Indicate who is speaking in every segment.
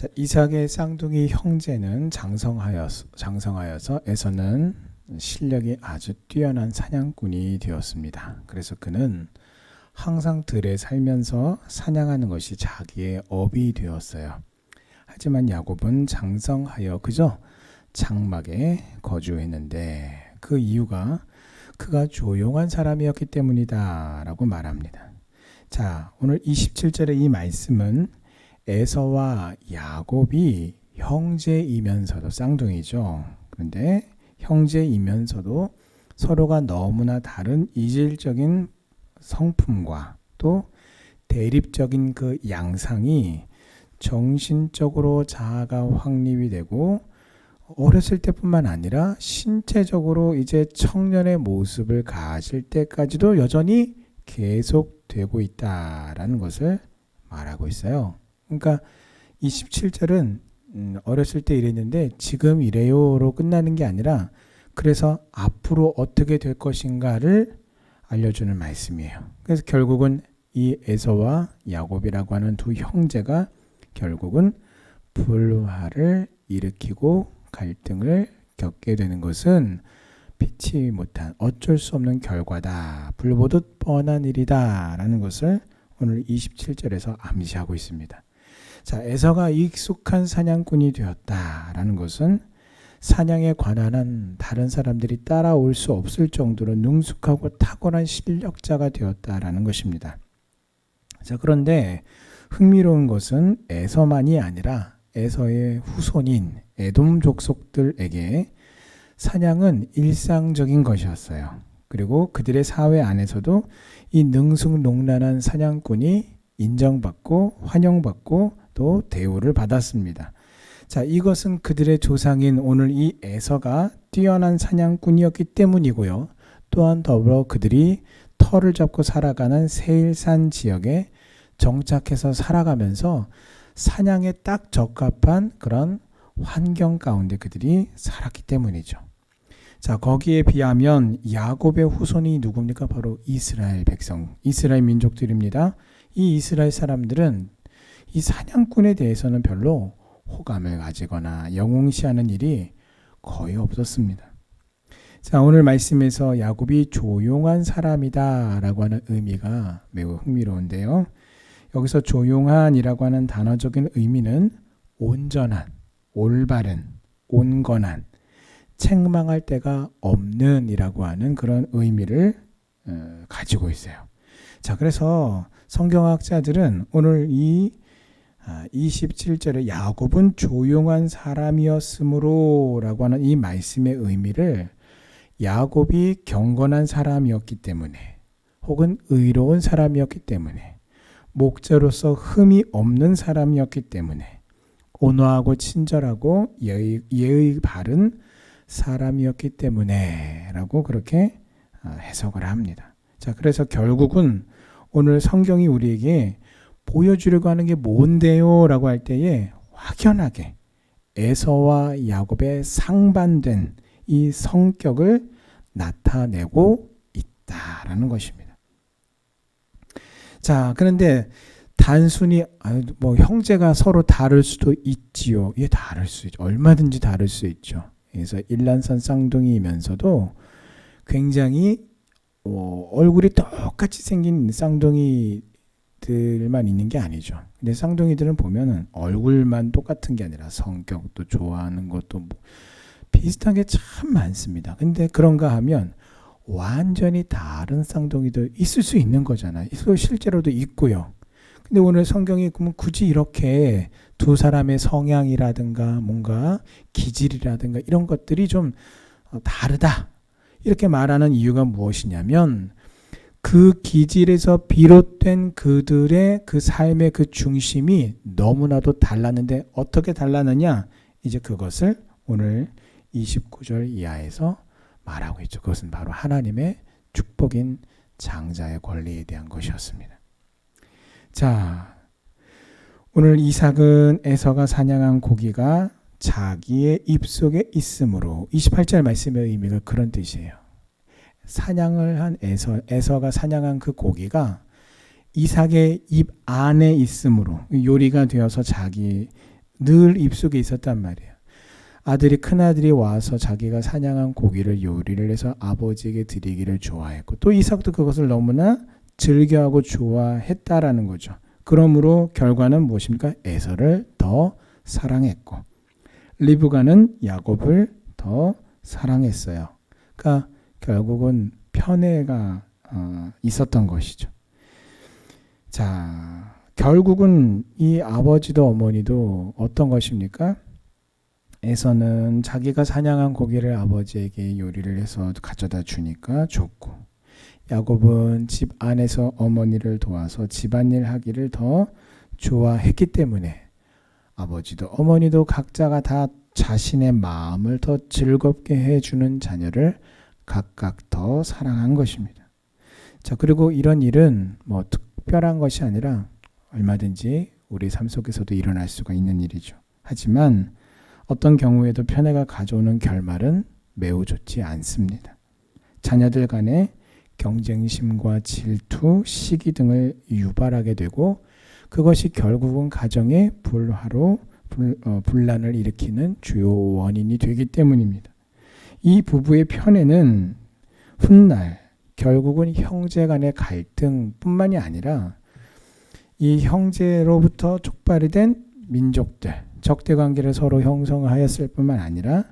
Speaker 1: 자, 이삭의 쌍둥이 형제는 장성하여서 에서는 실력이 아주 뛰어난 사냥꾼이 되었습니다. 그래서 그는 항상 들에 살면서 사냥하는 것이 자기의 업이 되었어요. 하지만 야곱은 장성하여 그저 장막에 거주했는데 그 이유가 그가 조용한 사람이었기 때문이다 라고 말합니다. 자, 오늘 27절의 이 말씀은 에서와 야곱이 형제이면서도 쌍둥이죠. 그런데 형제이면서도 서로가 너무나 다른 이질적인 성품과 또 대립적인 그 양상이 정신적으로 자아가 확립이 되고 어렸을 때뿐만 아니라 신체적으로 이제 청년의 모습을 가질 때까지도 여전히 계속되고 있다라는 것을 말하고 있어요. 그러니까 27절은 어렸을 때 이랬는데 지금 이래요로 끝나는 게 아니라 그래서 앞으로 어떻게 될 것인가를 알려주는 말씀이에요. 그래서 결국은 이 에서와 야곱이라고 하는 두 형제가 결국은 불화를 일으키고 갈등을 겪게 되는 것은 피치 못한 어쩔 수 없는 결과다. 불보듯 뻔한 일이다 라는 것을 오늘 27절에서 암시하고 있습니다. 자, 에서가 익숙한 사냥꾼이 되었다라는 것은 사냥에 관한 한 다른 사람들이 따라올 수 없을 정도로 능숙하고 탁월한 실력자가 되었다라는 것입니다. 자, 그런데 흥미로운 것은 에서만이 아니라 에서의 후손인 에돔 족속들에게 사냥은 일상적인 것이었어요. 그리고 그들의 사회 안에서도 이 능숙농란한 사냥꾼이 인정받고 환영받고 또 대우를 받았습니다. 자, 이것은 그들의 조상인 오늘 이 에서가 뛰어난 사냥꾼이었기 때문이고요. 또한 더불어 그들이 터를 잡고 살아가는 세일산 지역에 정착해서 살아가면서 사냥에 딱 적합한 그런 환경 가운데 그들이 살았기 때문이죠. 자, 거기에 비하면 야곱의 후손이 누굽니까? 바로 이스라엘 백성, 이스라엘 민족들입니다. 이 이스라엘 사람들은 이 사냥꾼에 대해서는 별로 호감을 가지거나 영웅시하는 일이 거의 없었습니다. 자, 오늘 말씀에서 야곱이 조용한 사람이다 라고 하는 의미가 매우 흥미로운데요. 여기서 조용한이라고 하는 단어적인 의미는 온전한, 올바른, 온건한, 책망할 데가 없는 이라고 하는 그런 의미를 가지고 있어요. 자, 그래서 성경학자들은 오늘 이 27절에 야곱은 조용한 사람이었으므로 라고 하는 이 말씀의 의미를 야곱이 경건한 사람이었기 때문에 혹은 의로운 사람이었기 때문에 목자로서 흠이 없는 사람이었기 때문에 온화하고 친절하고 예의 바른 사람이었기 때문에 라고 그렇게 해석을 합니다. 자, 그래서 결국은 오늘 성경이 우리에게 보여주려고 하는 게 뭔데요? 라고 할 때에 확연하게 에서와 야곱의 상반된 이 성격을 나타내고 있다라는 것입니다. 자, 그런데 단순히 뭐 형제가 서로 다를 수도 있지요. 예, 다를 수 있죠. 얼마든지 다를 수 있죠. 그래서 일란산 쌍둥이이면서도 굉장히 얼굴이 똑같이 생긴 쌍둥이들만 있는 게 아니죠. 근데 쌍둥이들은 보면은 얼굴만 똑같은 게 아니라 성격도 좋아하는 것도 뭐 비슷한 게 참 많습니다. 근데 그런가 하면 완전히 다른 쌍둥이도 있을 수 있는 거잖아요. 실제로도 있고요. 근데 오늘 성경이 그러면 굳이 이렇게 두 사람의 성향이라든가 뭔가 기질이라든가 이런 것들이 좀 다르다 이렇게 말하는 이유가 무엇이냐면 그 기질에서 비롯된 그들의 그 삶의 그 중심이 너무나도 달랐는데 어떻게 달랐느냐? 이제 그것을 오늘 29절 이하에서 말하고 있죠. 그것은 바로 하나님의 축복인 장자의 권리에 대한 것이었습니다. 자, 오늘 이삭은 에서가 사냥한 고기가 자기의 입속에 있으므로 28절 말씀의 의미가 그런 뜻이에요. 사냥을 한 에서가 사냥한 그 고기가 이삭의 입 안에 있으므로 요리가 되어서 자기 늘 입속에 있었단 말이에요. 아들이 큰아들이 와서 자기가 사냥한 고기를 요리를 해서 아버지에게 드리기를 좋아했고 또 이삭도 그것을 너무나 즐겨하고 좋아했다라는 거죠. 그러므로 결과는 무엇입니까? 에서를 더 사랑했고 리브가는 야곱을 더 사랑했어요. 그러니까 결국은 편애가 있었던 것이죠. 자, 결국은 이 아버지도 어머니도 어떤 것입니까? 에서는 자기가 사냥한 고기를 아버지에게 요리를 해서 가져다 주니까 좋고 야곱은 집 안에서 어머니를 도와서 집안일 하기를 더 좋아했기 때문에 아버지도 어머니도 각자가 다 자신의 마음을 더 즐겁게 해주는 자녀를 각각 더 사랑한 것입니다. 자, 그리고 이런 일은 뭐 특별한 것이 아니라 얼마든지 우리 삶 속에서도 일어날 수가 있는 일이죠. 하지만 어떤 경우에도 편애가 가져오는 결말은 매우 좋지 않습니다. 자녀들 간의 경쟁심과 질투, 시기 등을 유발하게 되고 그것이 결국은 가정의 분란을 일으키는 주요 원인이 되기 때문입니다. 이 부부의 편애는 훗날 결국은 형제 간의 갈등뿐만이 아니라 이 형제로부터 촉발이 된 민족들, 적대관계를 서로 형성하였을 뿐만 아니라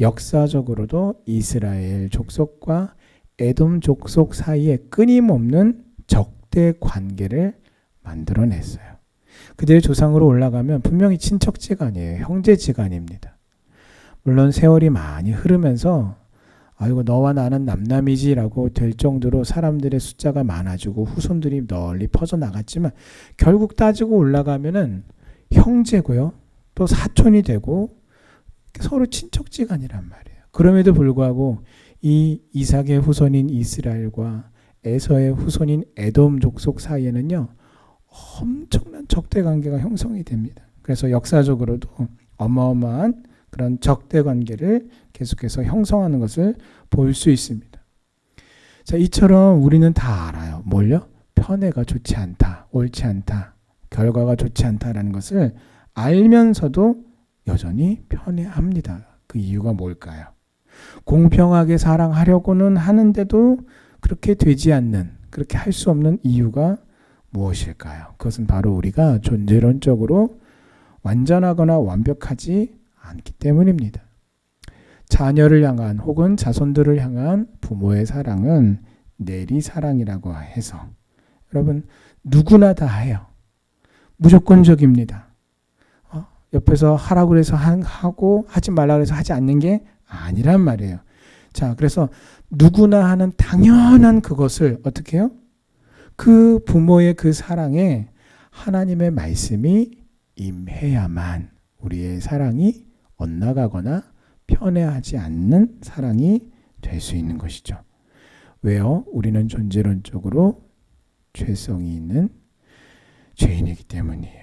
Speaker 1: 역사적으로도 이스라엘 족속과 에돔 족속 사이에 끊임없는 적대관계를 만들어냈어요. 그들의 조상으로 올라가면 분명히 친척지간이에요. 형제지간입니다. 물론 세월이 많이 흐르면서 아이고 너와 나는 남남이지라고 될 정도로 사람들의 숫자가 많아지고 후손들이 널리 퍼져나갔지만 결국 따지고 올라가면은 형제고요. 또 사촌이 되고 서로 친척지간이란 말이에요. 그럼에도 불구하고 이 이삭의 후손인 이스라엘과 에서의 후손인 에돔 족속 사이에는요. 엄청난 적대관계가 형성이 됩니다. 그래서 역사적으로도 어마어마한 그런 적대관계를 계속해서 형성하는 것을 볼 수 있습니다. 자, 이처럼 우리는 다 알아요. 뭘요? 편애가 좋지 않다, 옳지 않다, 결과가 좋지 않다라는 것을 알면서도 여전히 편애합니다. 그 이유가 뭘까요? 공평하게 사랑하려고는 하는데도 그렇게 되지 않는, 그렇게 할 수 없는 이유가 무엇일까요? 그것은 바로 우리가 존재론적으로 완전하거나 완벽하지 않기 때문입니다. 자녀를 향한 혹은 자손들을 향한 부모의 사랑은 내리사랑이라고 해서 여러분 누구나 다 해요. 무조건적입니다. 옆에서 하라고 해서 하고 하지 말라고 해서 하지 않는 게 아니란 말이에요. 자, 그래서 누구나 하는 당연한 그것을 어떻게 해요? 그 부모의 그 사랑에 하나님의 말씀이 임해야만 우리의 사랑이 엇나가거나 편애하지 않는 사랑이 될 수 있는 것이죠. 왜요? 우리는 존재론적으로 죄성이 있는 죄인이기 때문이에요.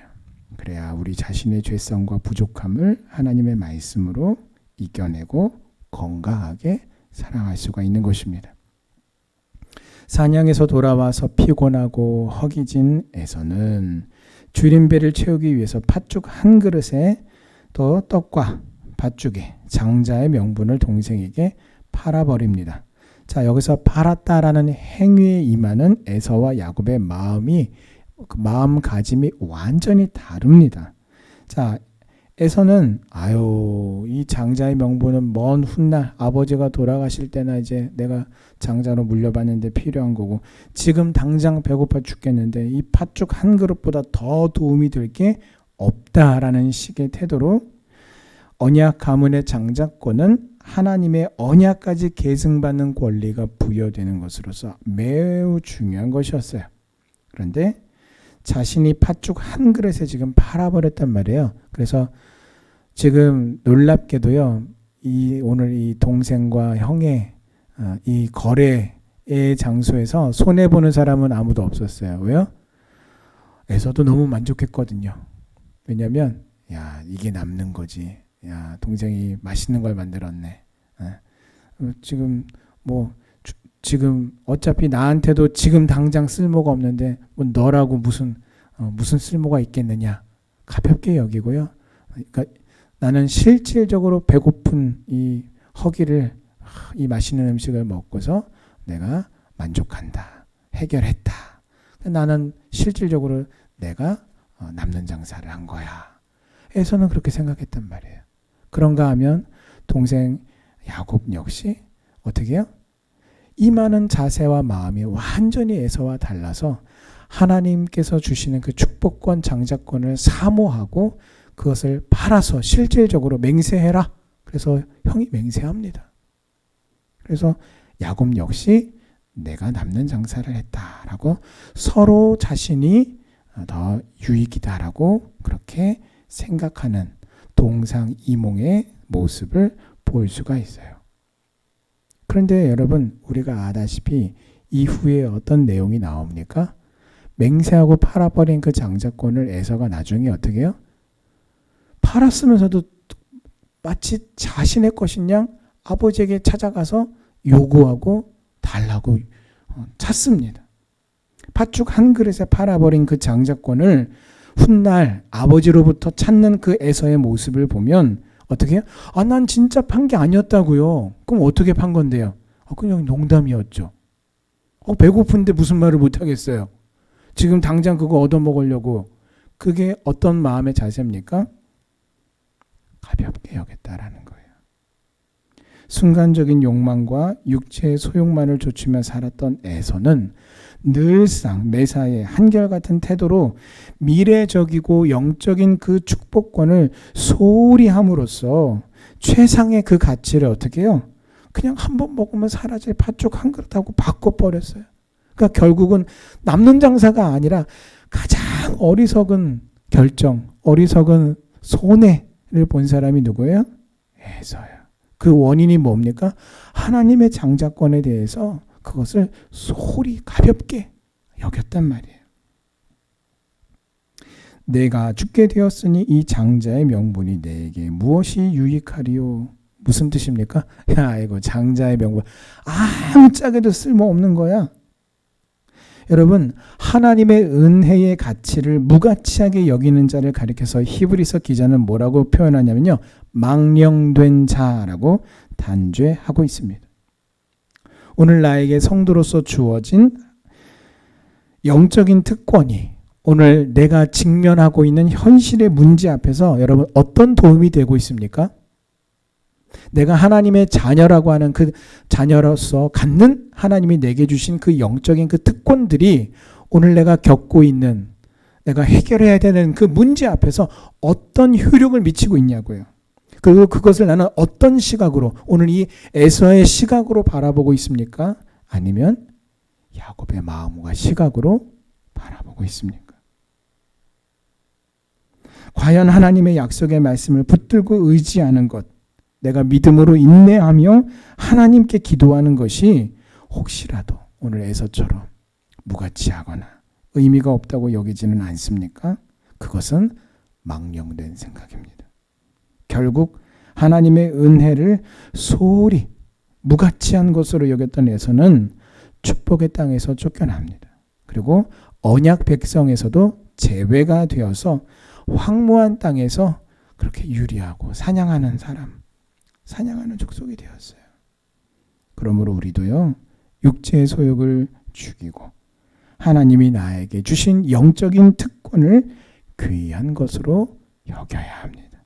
Speaker 1: 그래야 우리 자신의 죄성과 부족함을 하나님의 말씀으로 이겨내고 건강하게 사랑할 수가 있는 것입니다. 사냥에서 돌아와서 피곤하고 허기진 에서는 줄임배를 채우기 위해서 팥죽 한 그릇에 또 떡과 팥죽에 장자의 명분을 동생에게 팔아버립니다. 자, 여기서 팔았다라는 행위에 임하는 에서와 야곱의 마음가짐이 완전히 다릅니다. 자, 에서는 이 장자의 명분은 먼 훗날 아버지가 돌아가실 때나 이제 내가 장자로 물려받는데 필요한 거고 지금 당장 배고파 죽겠는데 이 팥죽 한 그릇보다 더 도움이 될 게 없다라는 식의 태도로 언약 가문의 장자권은 하나님의 언약까지 계승받는 권리가 부여되는 것으로서 매우 중요한 것이었어요. 그런데 자신이 팥죽 한 그릇에 지금 팔아버렸단 말이에요. 그래서 지금 놀랍게도요, 오늘 이 동생과 형의 이 거래의 장소에서 손해보는 사람은 아무도 없었어요. 왜요? 에서도 너무 만족했거든요. 왜냐면, 이게 남는 거지. 동생이 맛있는 걸 만들었네. 지금 어차피 나한테도 지금 당장 쓸모가 없는데 뭐 너라고 무슨 쓸모가 있겠느냐. 가볍게 여기고요. 그러니까 나는 실질적으로 배고픈 이 허기를 이 맛있는 음식을 먹고서 내가 만족한다. 해결했다. 나는 실질적으로 내가 남는 장사를 한 거야. 에서는 그렇게 생각했단 말이에요. 그런가 하면 동생 야곱 역시 어떻게 해요? 임하는 자세와 마음이 완전히 에서와 달라서 하나님께서 주시는 그 축복권, 장자권을 사모하고 그것을 팔아서 실질적으로 맹세해라. 그래서 형이 맹세합니다. 그래서 야곱 역시 내가 남는 장사를 했다라고 서로 자신이 더 유익이다라고 그렇게 생각하는 동상이몽의 모습을 볼 수가 있어요. 그런데 여러분, 우리가 아다시피 이후에 어떤 내용이 나옵니까? 맹세하고 팔아버린 그 장자권을 에서가 나중에 어떻게 해요? 팔았으면서도 마치 자신의 것인 양 아버지에게 찾아가서 요구하고 달라고 찾습니다. 팥죽 한 그릇에 팔아버린 그 장자권을 훗날 아버지로부터 찾는 그 에서의 모습을 보면 어떻게 해요? 난 진짜 판 게 아니었다고요. 그럼 어떻게 판 건데요? 그냥 농담이었죠. 배고픈데 무슨 말을 못하겠어요. 지금 당장 그거 얻어먹으려고. 그게 어떤 마음의 자세입니까? 가볍게 여겼다라는 거예요. 순간적인 욕망과 육체의 소욕만을 좇으며 살았던 에서는 늘상 매사에 한결같은 태도로 미래적이고 영적인 그 축복권을 소홀히 함으로써 최상의 그 가치를 어떻게 해요? 그냥 한 번 먹으면 사라질 팥죽 한 그릇하고 바꿔버렸어요. 그러니까 결국은 남는 장사가 아니라 가장 어리석은 결정, 어리석은 손해를 본 사람이 누구예요? 에서예요. 그 원인이 뭡니까? 하나님의 장자권에 대해서 그것을 소홀히 가볍게 여겼단 말이에요. 내가 죽게 되었으니 이 장자의 명분이 내게 무엇이 유익하리요? 무슨 뜻입니까? 이거 장자의 명분 아무짝에도 쓸모없는 거야. 여러분, 하나님의 은혜의 가치를 무가치하게 여기는 자를 가리켜서 히브리서 기자는 뭐라고 표현하냐면요, 망령된 자라고 단죄하고 있습니다. 오늘 나에게 성도로서 주어진 영적인 특권이 오늘 내가 직면하고 있는 현실의 문제 앞에서 여러분 어떤 도움이 되고 있습니까? 내가 하나님의 자녀라고 하는 그 자녀로서 갖는 하나님이 내게 주신 그 영적인 그 특권들이 오늘 내가 겪고 있는, 내가 해결해야 되는 그 문제 앞에서 어떤 효력을 미치고 있냐고요. 그리고 그것을 나는 어떤 시각으로, 오늘 이 에서의 시각으로 바라보고 있습니까? 아니면 야곱의 마음과 시각으로 바라보고 있습니까? 과연 하나님의 약속의 말씀을 붙들고 의지하는 것, 내가 믿음으로 인내하며 하나님께 기도하는 것이 혹시라도 오늘 에서처럼 무가치하거나 의미가 없다고 여기지는 않습니까? 그것은 망령된 생각입니다. 결국 하나님의 은혜를 소홀히 무가치한 것으로 여겼던 에서는 축복의 땅에서 쫓겨납니다. 그리고 언약 백성에서도 제외가 되어서 황무한 땅에서 그렇게 유리하고 사냥하는 사람, 사냥하는 족속이 되었어요. 그러므로 우리도요, 육체의 소욕을 죽이고 하나님이 나에게 주신 영적인 특권을 귀한 것으로 여겨야 합니다.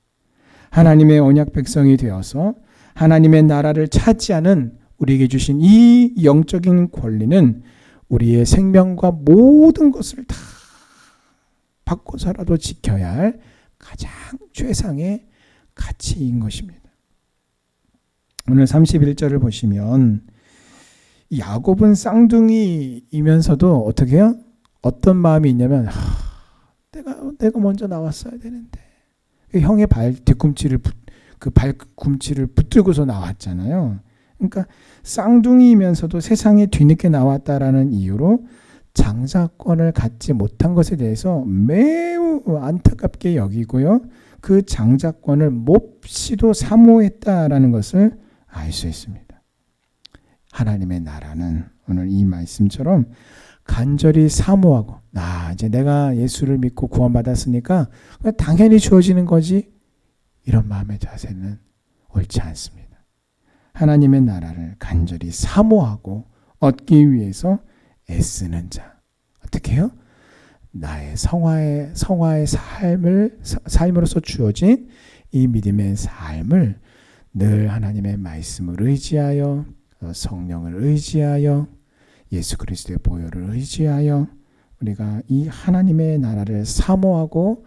Speaker 1: 하나님의 언약 백성이 되어서 하나님의 나라를 차지하는 우리에게 주신 이 영적인 권리는 우리의 생명과 모든 것을 다 바꿔서라도 지켜야 할 가장 최상의 가치인 것입니다. 오늘 31절을 보시면 야곱은 쌍둥이이면서도 어떻게 해요? 어떤 마음이 있냐면 내가 먼저 나왔어야 되는데, 형의 뒤꿈치를 발꿈치를 붙들고서 나왔잖아요. 그러니까 쌍둥이이면서도 세상에 뒤늦게 나왔다라는 이유로 장자권을 갖지 못한 것에 대해서 매우 안타깝게 여기고요. 그 장자권을 몹시도 사모했다라는 것을 알 수 있습니다. 하나님의 나라는 오늘 이 말씀처럼 간절히 사모하고, 이제 내가 예수를 믿고 구원받았으니까 당연히 주어지는 거지, 이런 마음의 자세는 옳지 않습니다. 하나님의 나라를 간절히 사모하고 얻기 위해서 애쓰는 자. 어떻게 해요? 나의 성화의 삶으로서 주어진 이 믿음의 삶을 늘 하나님의 말씀을 의지하여, 성령을 의지하여, 예수 그리스도의 보혈을 의지하여 우리가 이 하나님의 나라를 사모하고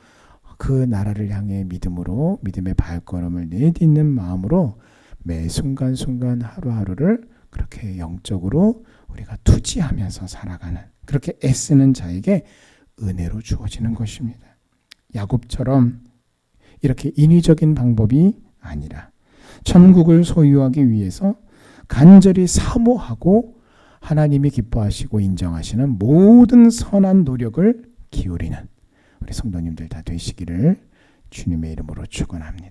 Speaker 1: 그 나라를 향해 믿음의 발걸음을 내딛는 마음으로 매 순간순간 하루하루를 그렇게 영적으로 우리가 투지하면서 살아가는, 그렇게 애쓰는 자에게 은혜로 주어지는 것입니다. 야곱처럼 이렇게 인위적인 방법이 아니라 천국을 소유하기 위해서 간절히 사모하고 하나님이 기뻐하시고 인정하시는 모든 선한 노력을 기울이는 우리 성도님들 다 되시기를 주님의 이름으로 축원합니다.